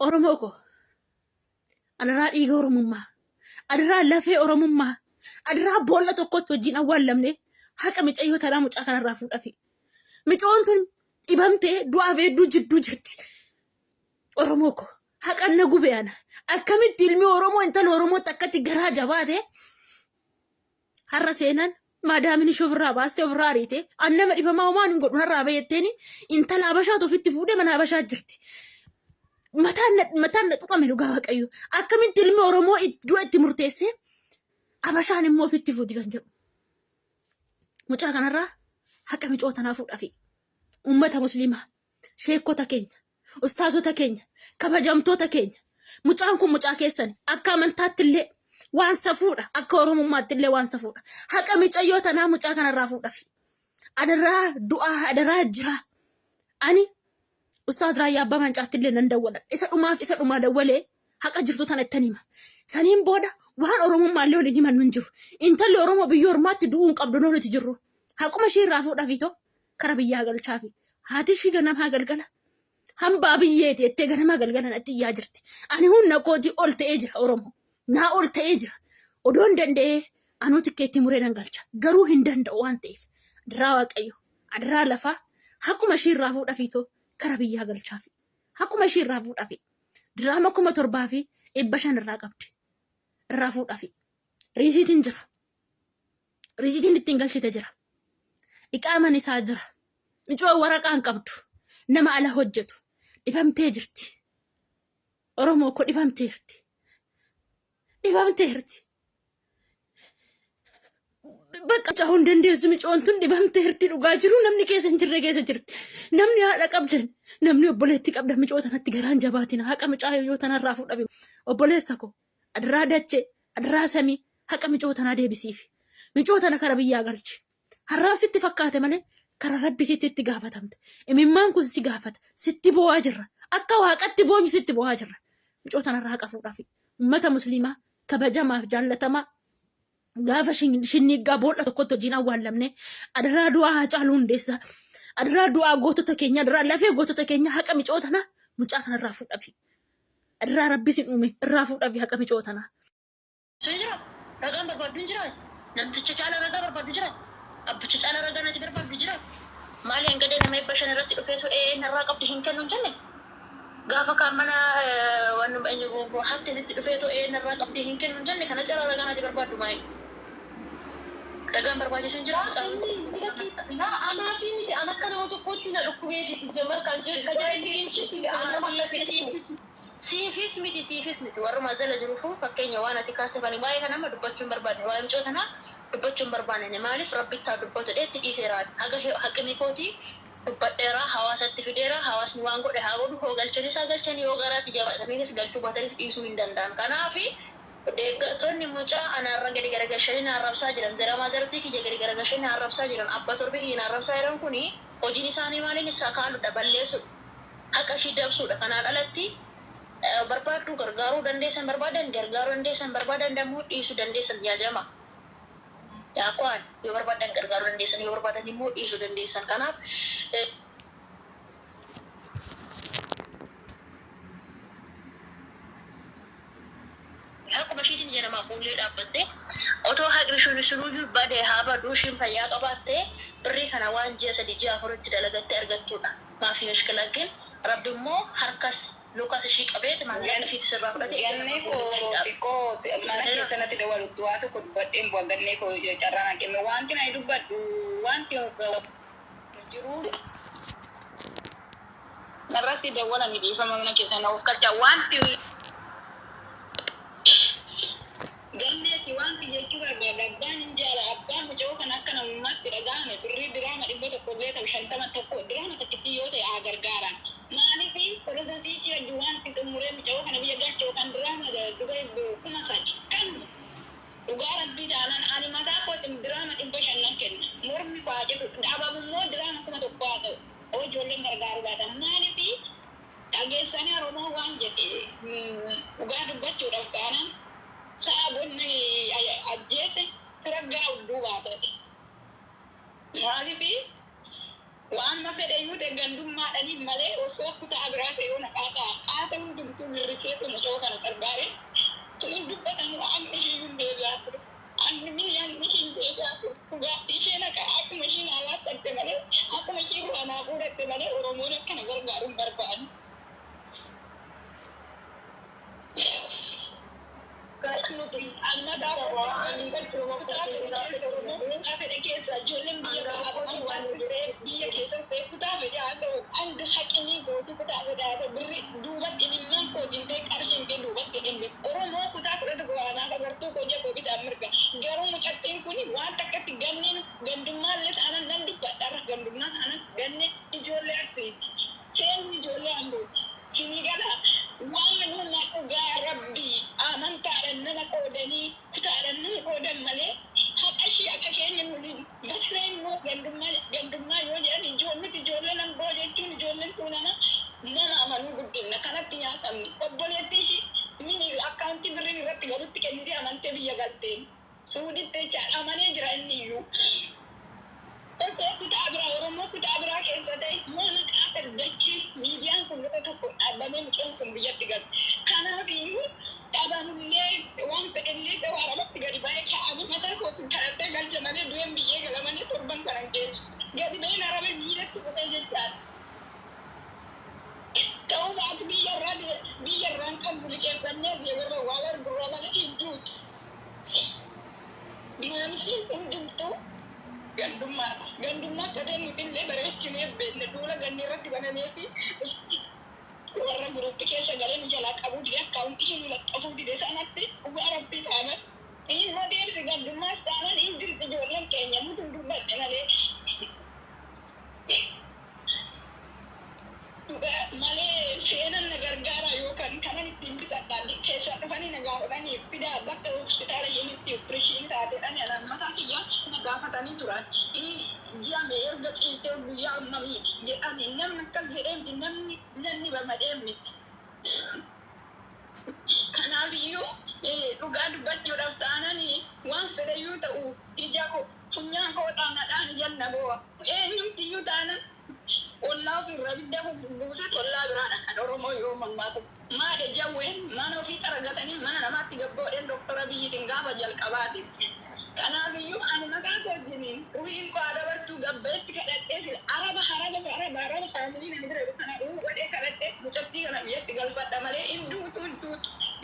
Oromoo ko adaraa dhiiga Oromummaa, adaraa lafee Oromummaa, adaraa boolla tokkotti wajjin awwaallamne haqa micayyoo tanaa mucaa kanarraa fuudhafi. Micoon tun dhibamtee du'aaf hedduu jidduu jirti. Oromoo ko haqan na gube ana. Akkamitti ilmi Oromoo intala Oromootti akkatti garaa jabaate har'a seenan maadaamini shofirraa baastee ofirraa ariite annama dhibamaa homaan hin godhu narraa bayetteeni intala Habashaatu ofitti fuudhee mana Habashaa jirti. Mataan na tuqame dhugaa Waaqayyo. Akkamitti ilmi Oromoo du'a itti murteessee Habashaan immoo ofitti fuudhi kan jedhu. Mucaa kanarraa haqa micoo tanaa fuudhafi. Uummata musliimaa, sheekota keenya, ustaazota keenya, kabajamtoota keenya. Mucaan kun mucaa keessani akka amantaatti illee waan safuudha, akka Oromummaatti illee waan safuudha. Haqa micayyoo tanaa mucaa kanarraa fuudhafi. Adaraa du'aa, adaraa jira. Ani Ustaaz Raayyaa Abbaa Mancaatti illee nan dawwala. Isa dhumaa dawwalee haqa jirtu tana ittan hima. Saniin booda waan Oromummaa illee waliin himan hin jiru. Intalli Oromoo biyya ormaatti du'uun qabdu nuti jirru. Haquma ishee irraa fuudhafi too kara biyyaa galchaafi. Haati ishii ganamaa galgala. Hambaa biyyeeti jettee ganamaa galgala natti iyyaa jirti. Ani humna kootii ol ta'ee jira Oromoo. Naa ol ta'ee jira. Odoon danda'ee anuu tikkeetti muree nan galcha. Garuu hin danda'u waan ta'eef. Adaraa Waaqayyo, adaraa lafaa haquma ishee irraa fuudhafi too kara biyyaa galchaafi. Haquma ishee irraa fuudhafi. Diraama 7,500 irraa qabdi. Irraa fuudhafi. Riisiitiin jira. Riisiitiin ittiin galchite jira. Iqaaman isaa jira. Micoo waraqaan qabdu. Nama ala hojjetu. Dhibamtee jirti. Oromoo ko dhibamteerti. Dhibamteerti. Bakka cahuun dandeessu micoon tun dhibamteerti dhugaa jiru namni keessa hin jirre keessa jirti. Namni haadha qabdan, namni obboleetti qabdan micoo tanatti garaan jabaatina. Haqa micaa yoo tanarraa fuudhabe. Obboleessa ko adaraa dachee, adaraa samii haqa micoo tanaa deebisiifi. Micoo tana kara biyyaa galchi. Harraaf sitti fakkaate malee kara rabbi sitti gaafatamte. Imimmaan kun si gaafata. Sitti bo'aa jirra. Akka waaqatti boonyu sitti bo'aa jirra. Micoo tanarraa haqa fuudhaafi. Uummata musliimaa kabajamaaf jaallatamaa gaafa shinniiggaa boolla tokkotti hojiin awwaallamne adaraa du'aa Haacaaluu Hundeessaa, adaraa du'aa gootota keenya, adaraa lafee gootota keenya haqa micoo tanaa mucaa kanarraa fuudhaafi. Adaraa rabbi sin uume irraa fuudhaafi haqa micoo tanaa. Sun jira ragaan barbaaddu hin jiraatu. Namticha caala ragaa barbaaddu jiraatu. Abbicha caala ragaa natti barbaaddu jiraatu. Maali hangadee nama eebba shan irratti dhufeetu narraa qabdi hin kennu hin jenne. Gaafa kaan mana hafteetitti dhufeetu narraa qabdi hin kennu hin jenne kana caala ragaa natti barbaaddu maali? Ragaan barbaachisu hin jiraatu. Anaafi miti an akka nama tokkotti na dhukkubeeti jamar kan Siifis miti warruma jala jiruufu fakkeenya waan ati kaaste fani baay'ee kanama dubbachuun barbaadne waa'ee micoo tanaa dubbachuun barbaanne maaliif rabbittaa dubbatu dheetti dhiiseeraan haga haqimi kootii dubbadheeraa hawaasatti fideeraa hawaasni waan godhe haa godhu hoo galchanis haa galchanii yoo garaatti jabaatamiinis galchuu baatanis dhiisuu hin danda'an kanaafi deeggartoonni mucaa anaarra gadi garagalchanii naarrabsaa jiran zeramaa zartii kiyya gadi garagalchanii naarrabsaa jiran abba torbi kiyya naarrabsaa jiran kuni hojiin isaanii maaliin isaa kaaludha balleessudha haqa ishii dabsuudha kanaan alatti barbaaddu gargaaruu dandeessan barbaadan dammoo dhiisuu dandeessan yaajama. Yaakwaan yoo barbaadan gargaaruu dandeessan yoo barbaadan immoo dhiisuu dandeessan kanaaf akkuma ishiitiin jedhama fuullee dhaabbattee otoo haqni sunuu badee haa baduu ishiin fayyaa qabaattee birrii kana waan ji'a 3-4 dalagattee argattudha. Maafii mishkilagin rabbi immoo harkas lukas ishii qabeet maallaqni fi sirraa fudhate gannee koo xiqqoo mana keessatti dawalutti waa tokko dubbadheen bu'a gannee koo carraan haqime wanti na dubbadhu wanti jiru narratti dawwalan dhiifama mana keessan of kalcha wanti ganneetti wanti jechuudha abbaan hin jaala abbaan mucoo kan akka namummaatti dhagaame birrii diraama 150 tokko diraama tokkitti yoo ta'e gargaaran maaliifi kolosasii ishee wajjin wanti xumuree mucoo kana biyya galchoo kan diraama dubai 1000 kan dhugaa rabbii jaalan ani mataa kooti diraama 500 kenna mormi kwaacitu dhaabamummoo diraama 1,000 haa ta'u oo ijoolleen gargaaru baatan maaliifi dhageessanii Oromoo waan jedhe dhugaa dubbachuudhaaf taanaan saabonni ajjeese fira gara duubaa ta'e maaliifi Waan ma fedhe yoo ta'e gandummaadhaniif malee osoo kutaa biraa ta'e yoo naqaata hundumtuu mirriseetu mucoo kana gargaare tun dubbatan waaqni ishiyyuu deebi'aa ture. Ani miyyaan ishiin deebi'aa ture. Dhugaatti ishee naqa akkuma ishiin alaatti dhaqxe malee akkuma isheen irraa naa fuudhatte malee Oromoon akkana gargaaruun barbaadu. Fedhe keessa ijoolleen biyya bahaa waan dhufee biyya keessas ta'e kutaa fedhe haa ta'u hanga haqinii gootu kutaa fedhe haa ta'u birri duubatti dhimmaan kootiin ta'e qarshiin ta'e duubatti dhimme Oromoo kutaa 11 waanaaf agartuu koo jaboo bitaan mirga garuu mucattiin kun waan takkatti ganneen gandummaallee ta'anan nan dubbadharra gandummaa ta'anan ganneen ijoollee arsii seenni ijoollee ambooti hinii galaa waan nama dhugaa rabbii amantaadhaan nama qoodanii kutaadhaan nama qoodan malee haqa ishii akka keenya nuti batala immoo gandummaa yoo jedhan ijoollee nan boo jechuun ijoolleen tuunana nama amanuu guddinna kanatti nyaatamni obboleetti ishii mini akkaawuntii birriin irratti galutti kennitee amantee biyya galteen suuditti jechaadha amanee jira inni iyyuu. Osoo kutaa biraa Oromoo kutaa biraa keessa ta'e moona qaata dachi miidiyaan kun luka tokko dhaabamee mucoon kun biyyatti galu. Kanaaf iyyuu dhaabamullee waan fedhellee gabaaramatti gadi ba'ee kaa'anii mataa kootiin kadhattee galcha malee du'een biyyee galamanii torban kanan geessu. Gadi ba'een araba miidhatti kutee jechaadha. Ta'uu baatu biyyarraan kan buliqeeffannee warra waa argurraa malee hin duutu. Maaliif hundumtuu gandummaa akka ta'e nuti illee bareechinee beekne duula ganni irratti banamee fi warra guruuppii keessa galee nu jalaa qabuu dide akkaawuntii hin laxxafuu dide sanatti dhugaa rabbii taanan immoo deemsi gandummaas taanan hin jirti ijoolleen keenya nuti dubbadhe malee malee seenan na gargaara yookaan kanan ittiin bitadhaan keessa dhufanii na gaafatanii fidaa bakka hospitaala yenitti opereeshinii taateedhaan anaan mataa kiyyaa na gaafatanii turan. Ji'ame erga ciiltee guyyaa uumamiiti jedhanii namni akkas jedhee miti namni bamadhee miti. Kanaafiyyuu dhugaa dubbachuudhaaf taananii waan fedhayyuu ta'u ija funyaan koodhaan nadhaan janna bo'a. Eenyumtiyyuu taanan ollaa ofirra bidda buuset ollaa biraadhaan Oromoo yoo mammaatu. Maade jawween mana ofii xaragatanii mana namaatti gabboodheen doktora biyyitiin gaafa jalqabaati. Kanaafiyyuu ani maqaa kootiniin uhiin koo dabartuu gabbeetti kadhadhee sila araba faamilii nani bira kana godhee kadhadhee mucattii kana biyyatti galfadha malee hinduutu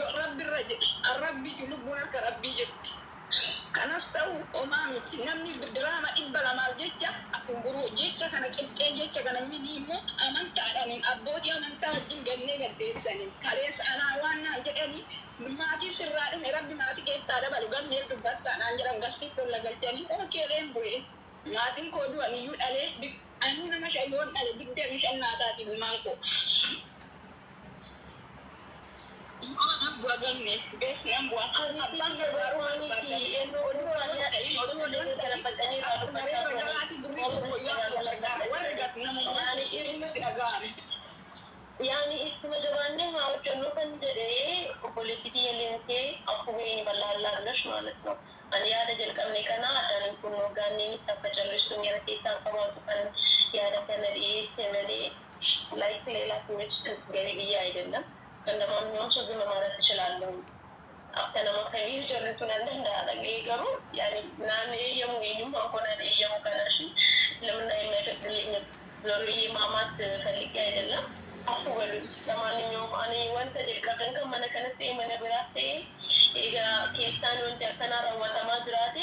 yoo rabbirra jedhe arrabbiiti lubbuun harka rabbii jirti. Kanas ta'u homaa miti namni diraama 200 jecha kana qixxee jecha kana mini immoo amantaadhaan abbootii amantaa wajjin gannee gaddeebisanii kaleessa anaa waan naan jedhanii maatii sirraa dhume rabbi maatii keessaa dabalu gannee dubbattaa naan jedhan gastiitti olla galchanii ookeeleen bu'ee maatiin koo du'an iyyuu dhalee anuu nama shayyoon dhale 25 naataatiin ilmaan koo. Buaganne bes nambu abang baru yani isma jawaanne haa kennu kan jedhee obboleettii yelleentee akkuma inni bal'aalaarlash ማለት ነው ani yaada jalqabne kana adaan kun hoogganni akka jallistu miira keessaa qabaatu kan yaada kana dhiyeesse malee like ሌላ ሰዎች ገቢ ብዬ አይደለም እንደማንኛውም ሰው ዝም ማለት እችላለሁ አተነማ ከሚል ጀርቱን እንዳደረገ ይገሩ ያኔ ናኔ የሙይንም አቆና የሙከራሽ ለምን አይመደልኝ ዞርዬ ማማት ፈልጌ አይደለም አሁን ለማንኛውም እኔ ወንተ ጀቀን ከመነ ከነስ የመነብራቴ ይጋ ኬስታን ወንተ ከናራ ወጣማ ጅራቴ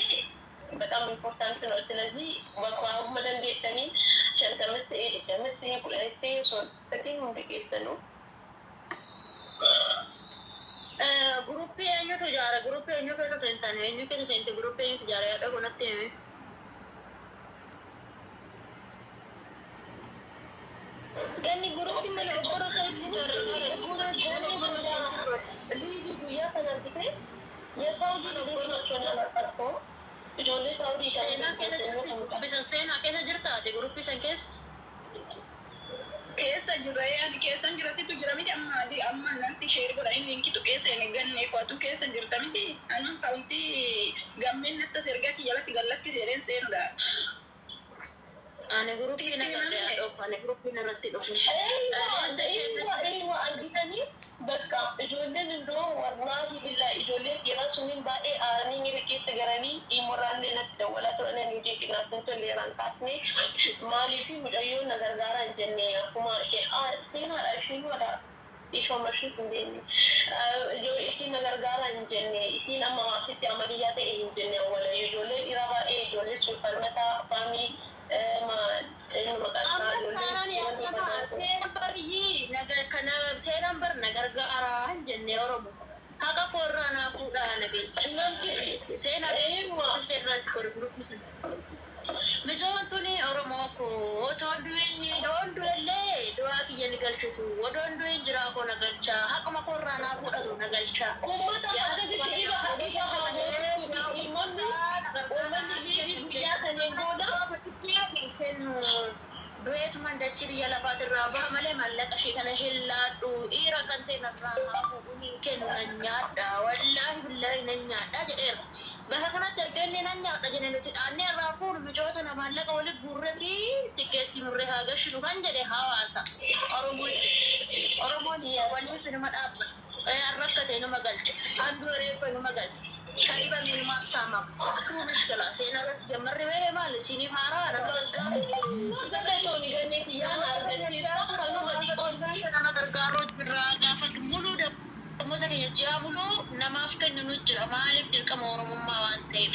በጣም ኢምፖርታንት ነው ስለዚህ ወቋው መደንዴተኒ ሸንተምስ ኤዲተምስ ይቁለቴ ሶ ተቲም እንደከተኑ Grupi eenyu tu jaara grupi eenyu keessa seentan eenyu keessa seente grupi eenyu tu jaara yaada kanatti hime ganni grupi mana obbora keessi jaara liivi guyyaa kanatti የሳውዲ ዲፕሎማቶች አላጣቆ ijoollee saawudii seenaa keessa jirtaati grupi san keessa jirra yaani keessan jira situ jira miti amma nanti share godha inni inkitu keessa inni ganne kwatu keessa jirta miti anan kaunti gammeen natta sergachi jalatti gallatti seren seenudha Ani gruppii nagarree dhoof. Ani gruppii narratti dhufu. Eeywa argitanii bakka ijoolleen indoo wallaahi billaa ijoolleen dhiiraa suniin baay'ee aananii miira keessa garanii dhiimurraallee natti dawwalaa turanii hojii qinaatiin tolleeraan kaasnee maaliif mucayyoon na gargaaraa hin jenne akkuma seenaadha ishiin wada ishoomashiif hin beekne ishiin na gargaaraa hin jenne isiin amma maasitti amaliyyaa ta'e hin jenne wala ijoollee dhiiraa baay'ee ijoollee suufarmataa afaanii seeraan bar nagargaaraa hin jenne Oromo. Haqa koorraa naa fuudhaa nageessu. Seerratti kori guruppisa. Mijootuni Oromoo koo otoo du'ellee du'aa kiyya ni galchitu. Odoon du'een jiraa koo na galchaa. Haquma koorraa naa fuudhatu na galchaa. Du'eetuman dachii biyya lafaatirraa baha malee maallaqa ishee kana hin laadhu. Dhiira kan ta'e narraa hafuudhu hin kennu nan nyaadha. Wallaahi billaahi nan nyaadha jedheera. Bakka kanatti erga inni nan nyaadha jenne nuti dhaannee irraa fuudhu mijoota na maallaqa waliin guurree fi tikeetti murree haa gashinu kan jedhe hawaasa. Oromoon waliif numa dhaabbata. Rakkate numa galche. Handuu reeffa numa galche. Kariba min mastama. Su mishkala sena rat jamarri we mal sini hara nagalga. Nagalga ni gane ki yana arganira kalu mani konvention nagalgaro biraga fak mulu da mosa ke jamulu namaf kan nu jira malif dirqama oromummaa waan ta'eef.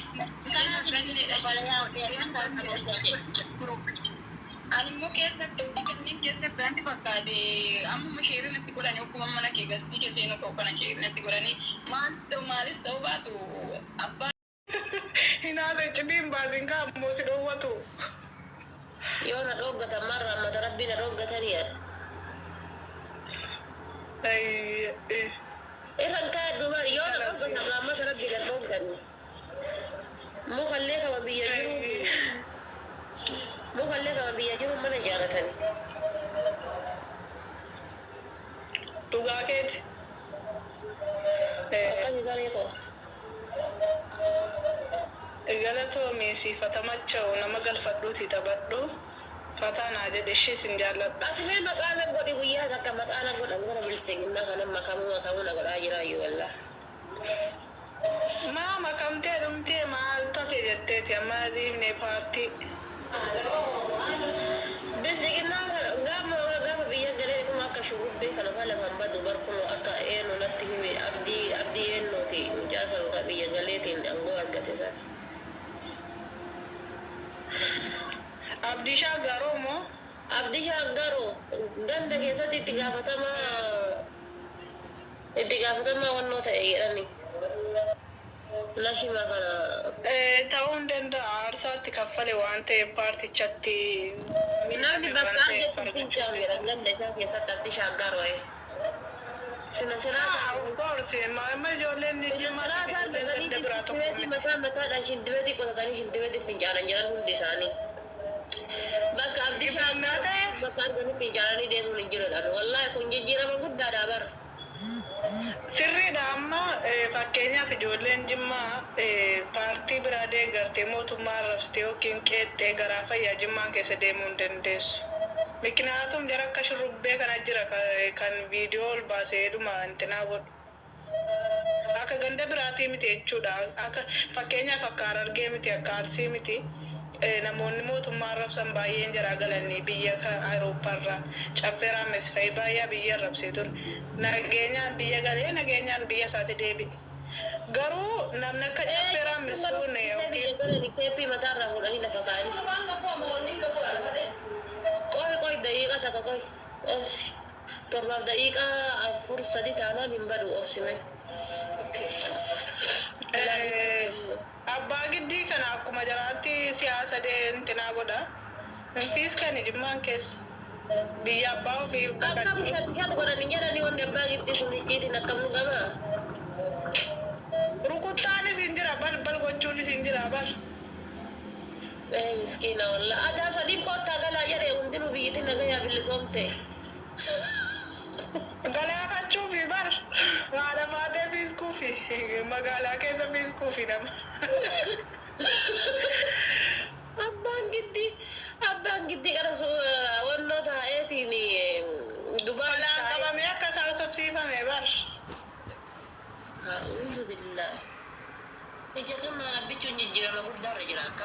Kana sinne da balaya Almu keessatti kanneen keessatti wanti fakkaate amma sheerinatti godhanii akkuma mana kee gastii keessee nu kana sheerinatti godhanii maalis ta'uu baatu abbaan hinaasa cidhiin baasin kaa ammoo si dhoowwatu. Yoo na dhoggatan marra mata rabbii na dhoggatanii yaada. Irran kaa dubar yoo na dhoggatan mata rabbii na dhogganne. Mukhallee kama biyya jiru. Mukhallee kama biyya jiru mana jaalatani. Dhugaa keeti. Akkas isaanii foo. Galatoomi siifatamacha'u nama galfadhuuti taphadhu. Fataanaa jedhe ishee sin jaalladha. Ati mee maqaan godhi guyyaa takka maqaan godhan gara bilisiginnaa kana makamuu na godhaa jiraayyuu wallah. Maa makamtee dhumtee maal tafe jetteeti amma dhiifne paartii. Bilisiginnaa gaafa biyya galee kuma akka shugubbee kana faa lafaan badu barkuma akka eenyu natti hime abdii eenyuuti mucaa sanuka biyya galeetiin aangoo argate isaati. Abdii Shaggaroo moo? Abdii Shaggaroo ganda keessatti itti gaafatamaa wannoo ta'e jedhani. Lashima kana. Ta'uu hin danda'a aarsaatti kaffale waan ta'eef paartichatti. Namni bakka argatu fincaan jedhan ganda isaa keessatti Abdii Shaggaroo. Sina siraataa. Of course, amma ijoolleen ni Sina siraataa dhuganii shindibeti mataadhaan shindibeti qotatanii shindibeti fincaanan jiran hundi isaanii. Bakka Abdii Shaggaroo bakka arganii fincaananii deemuun hin jirodhaan. Wallaahi kun jijjiirama guddaadhaa bara. Sirriidha amma fakkeenyaaf ijoolleen Jimmaa paartii biraa deeggartee mootummaa arrabsitee yookiin qeexxee garaa fayyaa Jimmaan keessa deemuu hin dandeessu. Miknaatum jara akka shurrubbee kana jira kan viidiyoo ol baasee dhuma intinaa godhu. Akka ganda biraatii miti jechuudha. Akka fakkeenyaaf akka Harargee miti akka Arsii miti. Namoonni mootummaa arrabsan baay'een jaraa galanii biyya Awurooppaarraa caffeeraa mesfa'ii baay'ee biyya arrabsee ture. Nageenyaan biyya galee nageenyaan biyya isaati deebi'e. Garuu namni akka caffeeraa mesfuun keeppii mataarraa fuudhanii lafa kaa'anii. Qoy daqiiqa takka qoy obsi. Torbaaf daqiiqa 4-3 taanaan hin badu obsime. Abbaa giddii kana akkuma jaraatti siyaasa intinaa godha. Infiis kan Jimmaan keessa. Biyya abbaa ofii akkam shatu godhanii jedhanii wanni abbaa giddii sun icciitiin akkam nu gamaa. Rukuttaanis hin jira bal gochuunis hin jira bal. Miskiina wallah aadaa sadiif kottaa galaa jedhee hundinuu biyyatti nagayaa bilisoomte. Galaa kachuufi bar haadha maatee fiiskuufi magaalaa keessa fiiskuufi nama. Abbaan gitti gara wannoo taa'eetiin Dubai Walaan qabamee akka isaa sobsiifame bar. A'uudhu billahi. Ija kana bichuun jijjiirama guddaarra jira akka.